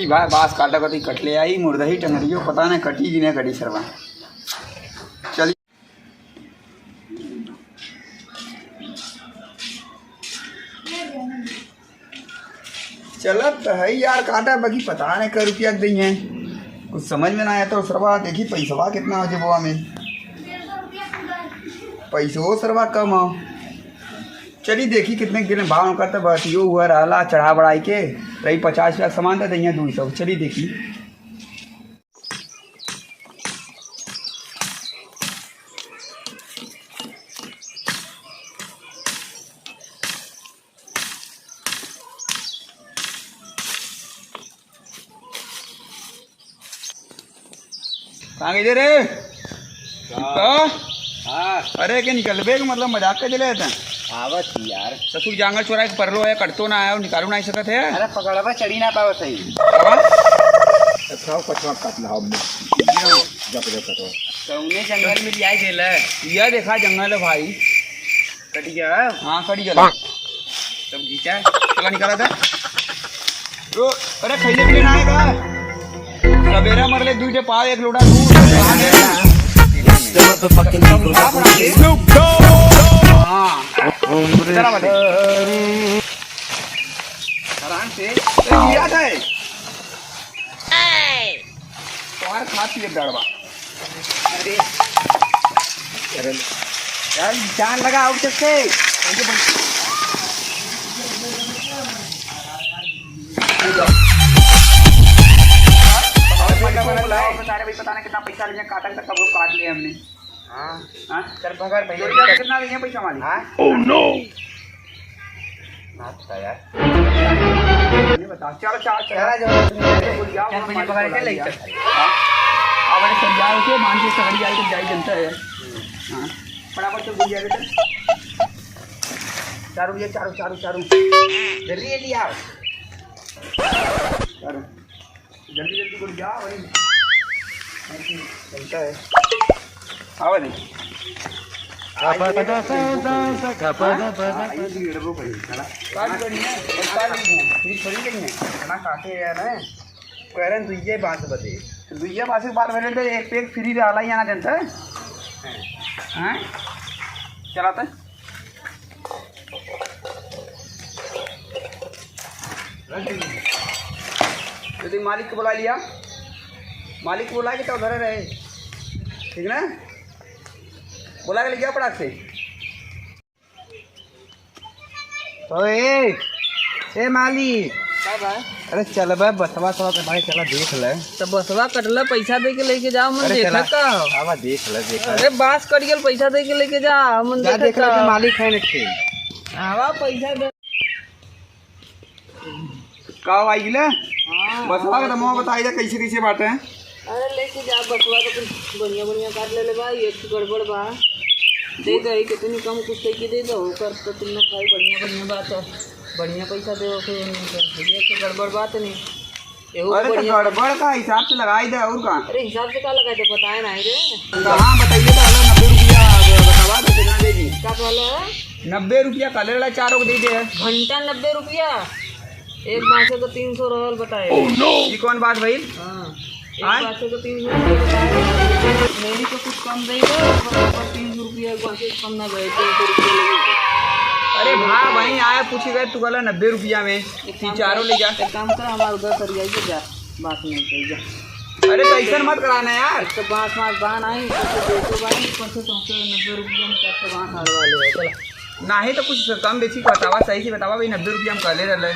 चली भाई बास काटा कटी कट ले आई मुर्दा ही टंगरियो पता नहीं कटी कि नहीं कटी सरवा चली चलत है यार काटा बाकी पता नहीं कर रुपया दी है कुछ समझ में ना आया तो सरवा देखी पैसवा कितना हो जाए में पैसो सरवा कम हो चली देखी कितने दिन भाव करता बस यो हुआ रहा चढ़ा बढ़ाई के रही 50 लाख सामान था यहाँ 200 चली देखी कहाँ गई रे हाँ अरे क्या निकल बे मतलब मजाक का चले जाता आवत यार ससुर जांगल चोरा के परलो है कटतो ना आया निकालू नहीं सकत है अरे पकड़वा चढ़ी ना पाओ सही खाओ पछवा काट लाओ जब कटो कौने जंगल में लिया गेल यह देखा जंगल है भाई कट गया हाँ कटी गया सब घीचा चला निकाला था तो अरे खैले पीले ना आएगा सवेरा मरले दूटे पाव एक लोटा दूध आराम से लिया था तुम्हारे खाती है डरवा अरे यार जान लगा आउट से पता नहीं कितना पैसा लिया काटा तक कब काट लिया हमने हाँ हाँ चल पकड़ भाई कितना लिए पैसा मालिक हाँ ओह नो ना पता यार नहीं बता चलो चार चला जाओ पकड़ के ले चल अब अरे समझाओ के मान के सगड़ी आई तो जाई जनता है हाँ फटाफट चल बुझ जाएगा चारू ये चारू चारू चारू जल्दी जल्दी आओ चारू जल्दी जल्दी बोल जा वही चलता है आवा नहीं दुइये बात बते दुइया पास बात भेजे एक पेक फ्री डाला ही आना जनता है हैं चलाता यदि मालिक को बुला लिया मालिक को बुला के तो घर रहे ठीक ना बुला के ले गया पड़ाक से तो ए मालिक अरे चल बे बसवा सवा के भाई चला देख ले तो बसवा कटला पैसा दे के लेके जाओ मन देखा का आवा देख ले अरे बास कट गेल पैसा दे के लेके जा मन जा देख ले के मालिक है नखे आवा पैसा दे का आई गिले हां बसवा के दमवा बताई जा कैसे कैसे बात है अरे लेके जा बसवा तो कुछ बढ़िया बढ़िया काट ले भाई एक गड़बड़ बा दे दे कितनी कम कुछ के दे दो कर तो तुमने भाई बढ़िया बढ़िया बात है बढ़िया पैसा दे फिर ये तो गड़बड़ बात नहीं अरे तो गड़बड़ का हिसाब से लगाई दे और का अरे हिसाब से क्या लगाए थे बताए ना रे कहाँ बताइए तो 90 रुपया बतावा तो कितना देगी क्या बोला 90 रुपया कलर वाला चारों को दे दे घंटा 90 रुपया एक बासे को 300 रहल बताए ये कौन बात भाई हाँ एक बासे को 300 रुपया बताए मेरी तो कुछ कम देगा पर 300 रुपया एक बासे कम ना गए 300 रुपया लगेगा अरे भाई वहीं आया पूछ गए तू कहला 90 रुपया में चारों ले जा एक काम कर हमारा उधर कर जाइए जा बात नहीं कर जा अरे तो ऐसा मत कराना यार तो बांस बान आई तो 200 बाई पर से 90 रुपया में कैसे बांस हड़वा ले चल ना ही तो कुछ कम बेची बतावा सही से बतावा भाई 90 रुपया हम कर ले रहे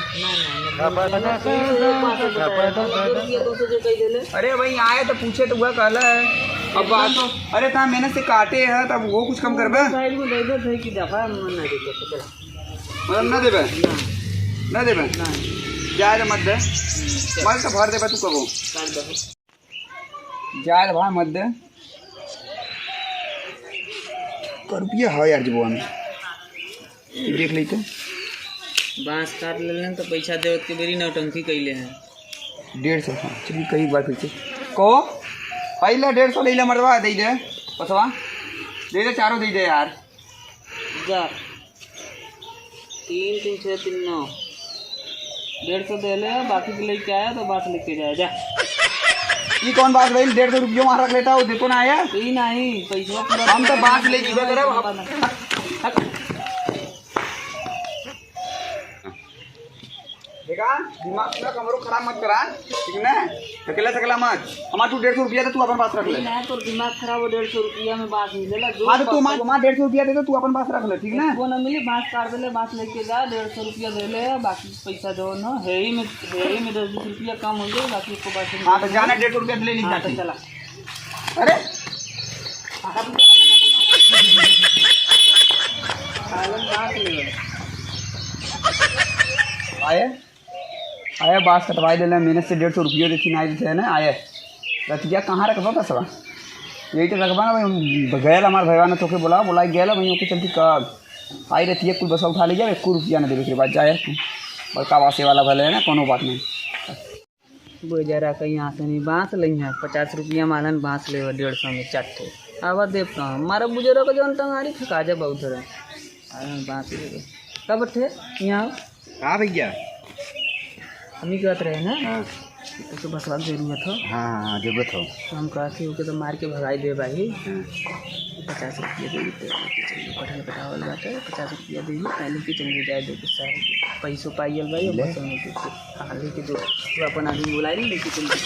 अरे वही आए तो पूछे तो वह कहला है अब बात अरे ता मेहनत से काटे है तब वो कुछ कम करबे साइड में दे दे सही की दफा मन ना दे मतलब ना देबे ना देबे जाए मत दे मत तो भर देबे तू कबो काट दे जाए भाई मत दे कर रुपया है यार जीवन देख लेते बांस काट लेने तो पैसा देवत के बेरी नौटंकी कैले हैं 150 हाँ चलिए कई बार फिर से को पहले 150 ले ले मरवा दे दे पसवा दे दे चारों दे दे यार जा 3 3 6 3 9 150 दे ले, बाकी के लेके आया तो बात लेके जाए जा। ये कौन बात भाई 150 रुपये वहाँ रख लेता हो देखो ना आया यही नहीं पैसा पूरा हम तो बात ले जीवा करे देखा दिमाग पूरा कमरो खराब मत करा ठीक ना थकेला मत हमारा तू 150 रुपया तो तू अपन पास रख ले नहीं तो दिमाग खराब हो 150 रुपया में बात मिलेला जो हाँ तो तू माँ 150 रुपया दे दो तू अपन पास रख ले ठीक ना वो ना मिली बात काट दे बात लेके जा 150 रुपया दे ले बाकी पैसा दो ना है ही में 10-20 रुपया कम हो गए बाकी को बात हाँ तो जाना 150 रुपया ले ली हाँ, तो चला अरे आया बास कटवाई ले मैंने से 150 रुपये देती ना थे ना आया रतिया कहाँ रखबा कसवा यही तो रखबा ना भाई गया हमारे भैया ने तोके बोला गया भाई ओके चलती कब आई रहती है कुल बस उठा ले जाए 1 रुपया ना देवे के बाद जाए बड़का वासे वाला भले है ना कोनो बात नहीं बेचारा कहीं यहाँ से नहीं बाँस ली है 50 रुपया माला में बाँस ले 150 में 4 ठे आवा देव कहाँ हमारा बुजुर्ग का जौन तंगारी फेंका जा बहुत तरह बाँस ले कब थे यहाँ हाँ भैया हम ही कहते रहे ना तो बसवा जरूरत हो हाँ जरूरत हो तो हम कहते हो कि तो मार के भगाई दे भाई 50 रुपया दे कटहल कटावल बाटे 50 रुपया दे पहले के चलिए जाए दे सारे पैसों पाइल भाई हाँ लेके जो अपन आदमी बुलाई लेके चलिए